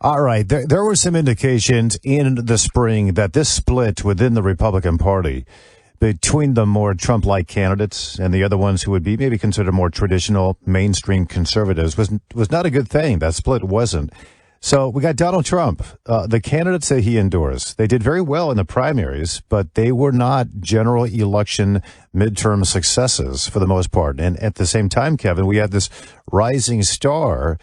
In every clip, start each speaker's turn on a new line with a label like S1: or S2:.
S1: All right. There were some indications in the spring that this split within the Republican Party between the more Trump-like candidates and the other ones who would be maybe considered more traditional mainstream conservatives was not a good thing. That split wasn't. So we got Donald Trump. The candidates that he endorsed, they did very well in the primaries, but they were not general election midterm successes for the most part. And at the same time, Kevin, we had this rising star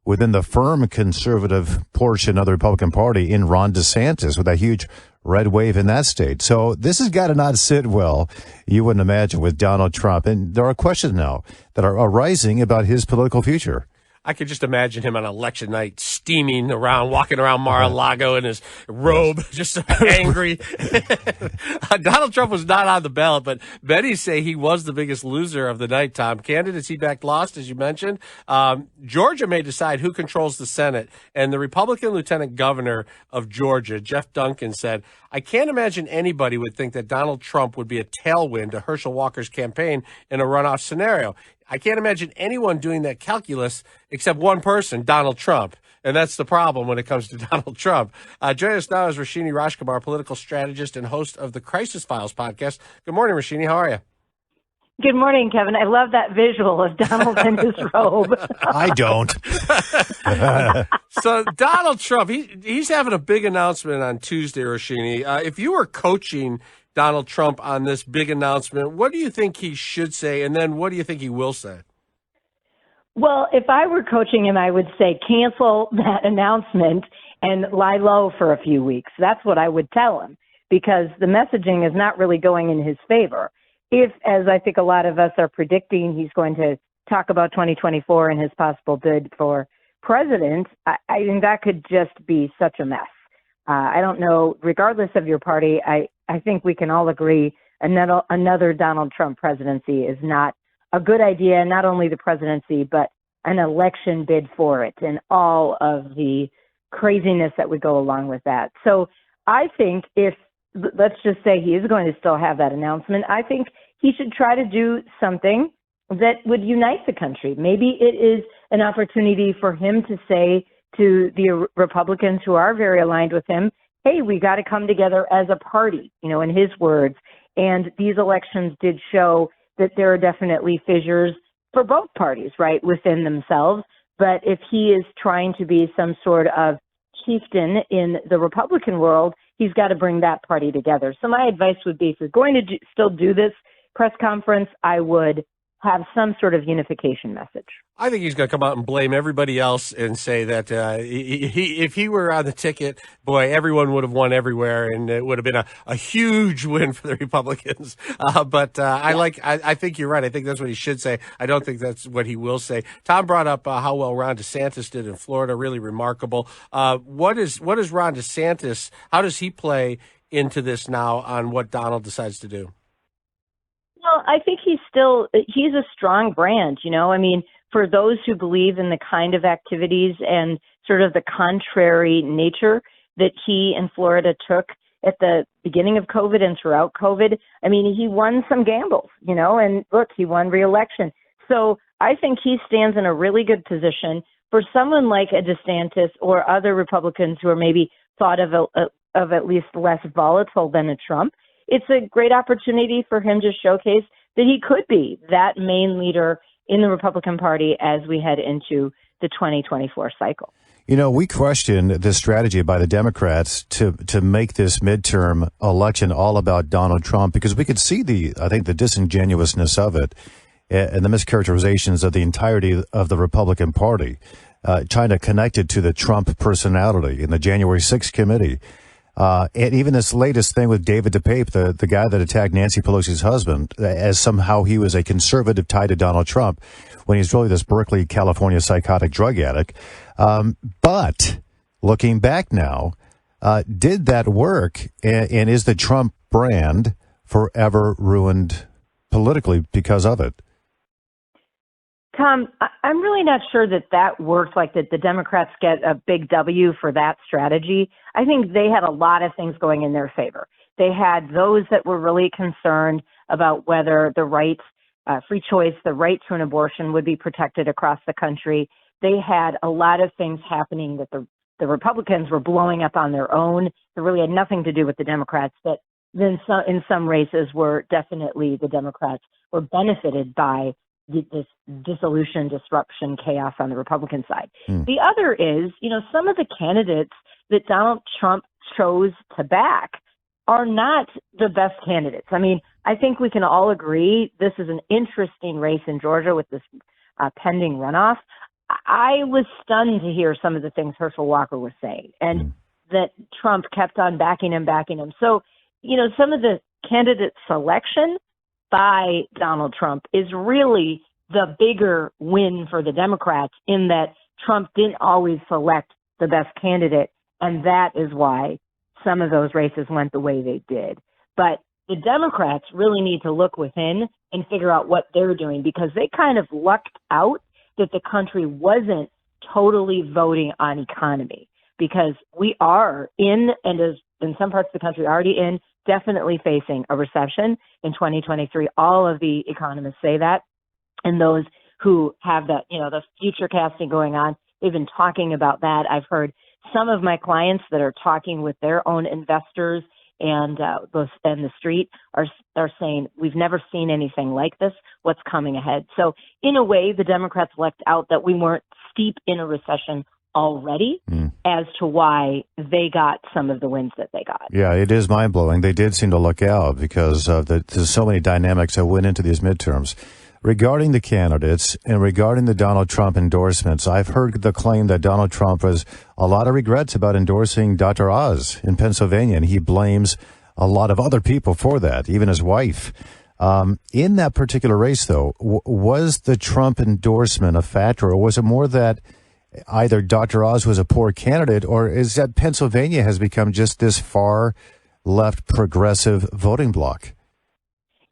S1: within the firm conservative portion of the Republican Party in Ron DeSantis with a huge red wave in that state. So this has got to not sit well, you wouldn't imagine, with Donald Trump. And there are questions now that are arising about his political future.
S2: I could just imagine him on election night steaming around, walking around Mar-a-Lago in his robe, just angry. Donald Trump was not on the ballot, but many say he was the biggest loser of the night, Tom. Candidates he backed lost, as you mentioned. Georgia may decide who controls the Senate, and the Republican lieutenant governor of Georgia, Jeff Duncan, said, I can't imagine anybody would think that Donald Trump would be a tailwind to Herschel Walker's campaign in a runoff scenario. I can't imagine anyone doing that calculus except one person, Donald Trump. And that's the problem when it comes to Donald Trump. Joining us now is Roshini Rashkumar, political strategist and host of the Crisis Files podcast. Good morning, Roshini. How are you?
S3: Good morning, Kevin. I love that visual of Donald in his robe.
S1: I don't.
S2: So Donald Trump, he's having a big announcement on Tuesday, Roshini. If you were coaching Donald Trump on this big announcement, what do you think he should say, and then what do you think he will say?
S3: Well, if I were coaching him, I would say cancel that announcement and lie low for a few weeks. That's what I would tell him, because the messaging is not really going in his favor. If, as I think a lot of us are predicting, he's going to talk about 2024 and his possible bid for president, I think that could just be such a mess. I don't know, regardless of your party, I think we can all agree another Donald Trump presidency is not a good idea, not only the presidency, but an election bid for it and all of the craziness that would go along with that. So I think if, let's just say he is going to still have that announcement, I think he should try to do something that would unite the country. Maybe it is an opportunity for him to say to the Republicans who are very aligned with him, hey, we got to come together as a party, in his words. And these elections did show that there are definitely fissures for both parties, right, within themselves. But if he is trying to be some sort of chieftain in the Republican world, he's got to bring that party together. So my advice would be, if you're going to still do this press conference, I would have some sort of unification message.
S2: I think he's going to come out and blame everybody else and say that if he were on the ticket, boy, everyone would have won everywhere, and it would have been a huge win for the Republicans. I think you're right. I think that's what he should say. I don't think that's what he will say. Tom brought up how well Ron DeSantis did in Florida, really remarkable. What is Ron DeSantis? How does he play into this now on what Donald decides to do?
S3: Well, I think he's a strong brand, I mean, for those who believe in the kind of activities and sort of the contrary nature that he and Florida took at the beginning of COVID and throughout COVID. I mean, he won some gambles, and look, he won re-election. So I think he stands in a really good position for someone like a DeSantis or other Republicans who are maybe thought of at least less volatile than a Trump. It's a great opportunity for him to showcase that he could be that main leader in the Republican Party as we head into the 2024 cycle.
S1: We question this strategy by the Democrats to make this midterm election all about Donald Trump, because we could see the disingenuousness of it and the mischaracterizations of the entirety of the Republican Party, trying to connect it to the Trump personality in the January 6th committee. And even this latest thing with David DePape, the guy that attacked Nancy Pelosi's husband, as somehow he was a conservative tied to Donald Trump, when he's really this Berkeley, California psychotic drug addict. But looking back now, did that work? And is the Trump brand forever ruined politically because of it?
S3: Tom, I'm really not sure that worked, like that the Democrats get a big W for that strategy. I think they had a lot of things going in their favor. They had those that were really concerned about whether the right, free choice, the right to an abortion would be protected across the country. They had a lot of things happening that the the Republicans were blowing up on their own. It really had nothing to do with the Democrats. But then in some races were definitely the Democrats were benefited by this dissolution, disruption, chaos on the Republican side. The other is, some of the candidates that Donald Trump chose to back are not the best candidates. I mean, I think we can all agree this is an interesting race in Georgia with this pending runoff. I was stunned to hear some of the things Herschel Walker was saying, and that Trump kept on backing him. So, some of the candidate selection by Donald Trump is really the bigger win for the Democrats, in that Trump didn't always select the best candidate, and that is why some of those races went the way they did. But the Democrats really need to look within and figure out what they're doing, because they kind of lucked out that the country wasn't totally voting on economy, because we are in, and as in some parts of the country already in, definitely facing a recession in 2023. All of the economists say that. And those who have that, the future casting going on, they've been talking about that. I've heard some of my clients that are talking with their own investors and the street are saying, we've never seen anything like this. What's coming ahead? So in a way, the Democrats lucked out that we weren't steep in a recession already as to why they got some of the wins that they got.
S1: Yeah, it is mind-blowing. They did seem to look out because there's so many dynamics that went into these midterms. Regarding the candidates and regarding the Donald Trump endorsements, I've heard the claim that Donald Trump has a lot of regrets about endorsing Dr. Oz in Pennsylvania, and he blames a lot of other people for that, even his wife. In that particular race, though, was the Trump endorsement a factor, or was it more that either Dr. Oz was a poor candidate, or is that Pennsylvania has become just this far left progressive voting bloc?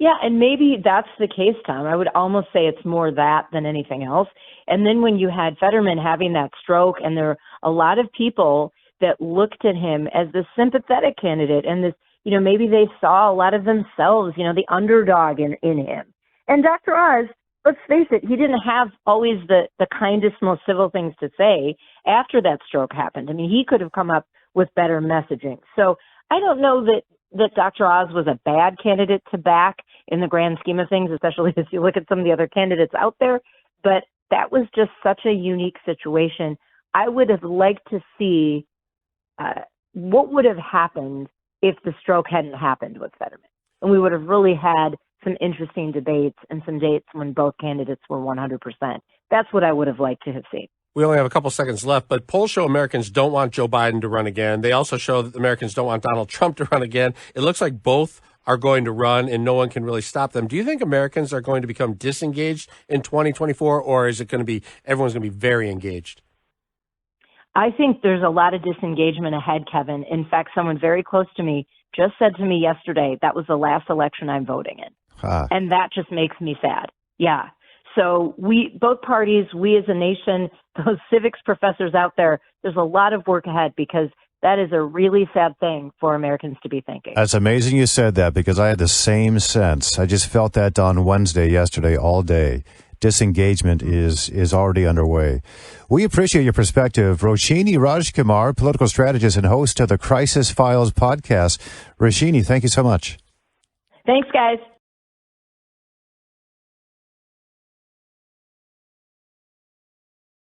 S3: Yeah, and maybe that's the case, Tom. I would almost say it's more that than anything else. And then when you had Fetterman having that stroke, and there were a lot of people that looked at him as the sympathetic candidate, and this, maybe they saw a lot of themselves, the underdog in him. And Dr. Oz, let's face it, he didn't have always the kindest, most civil things to say after that stroke happened. I mean, he could have come up with better messaging. So I don't know that Dr. Oz was a bad candidate to back in the grand scheme of things, especially if you look at some of the other candidates out there. But that was just such a unique situation. I would have liked to see what would have happened if the stroke hadn't happened with Fetterman. And we would have really had some interesting debates and some dates when both candidates were 100%. That's what I would have liked to have seen.
S2: We only have a couple seconds left, but polls show Americans don't want Joe Biden to run again. They also show that Americans don't want Donald Trump to run again. It looks like both are going to run, and no one can really stop them. Do you think Americans are going to become disengaged in 2024, or is it going to be everyone's going to be very engaged?
S3: I think there's a lot of disengagement ahead, Kevin. In fact, someone very close to me just said to me yesterday, that was the last election I'm voting in. And that just makes me sad. Yeah. So both parties, we as a nation, those civics professors out there, there's a lot of work ahead, because that is a really sad thing for Americans to be thinking.
S1: That's amazing you said that, because I had the same sense. I just felt that on Wednesday, yesterday, all day. Disengagement is already underway. We appreciate your perspective. Roshini Rajkumar, political strategist and host of the Crisis Files podcast. Roshini, thank you so much.
S3: Thanks, guys.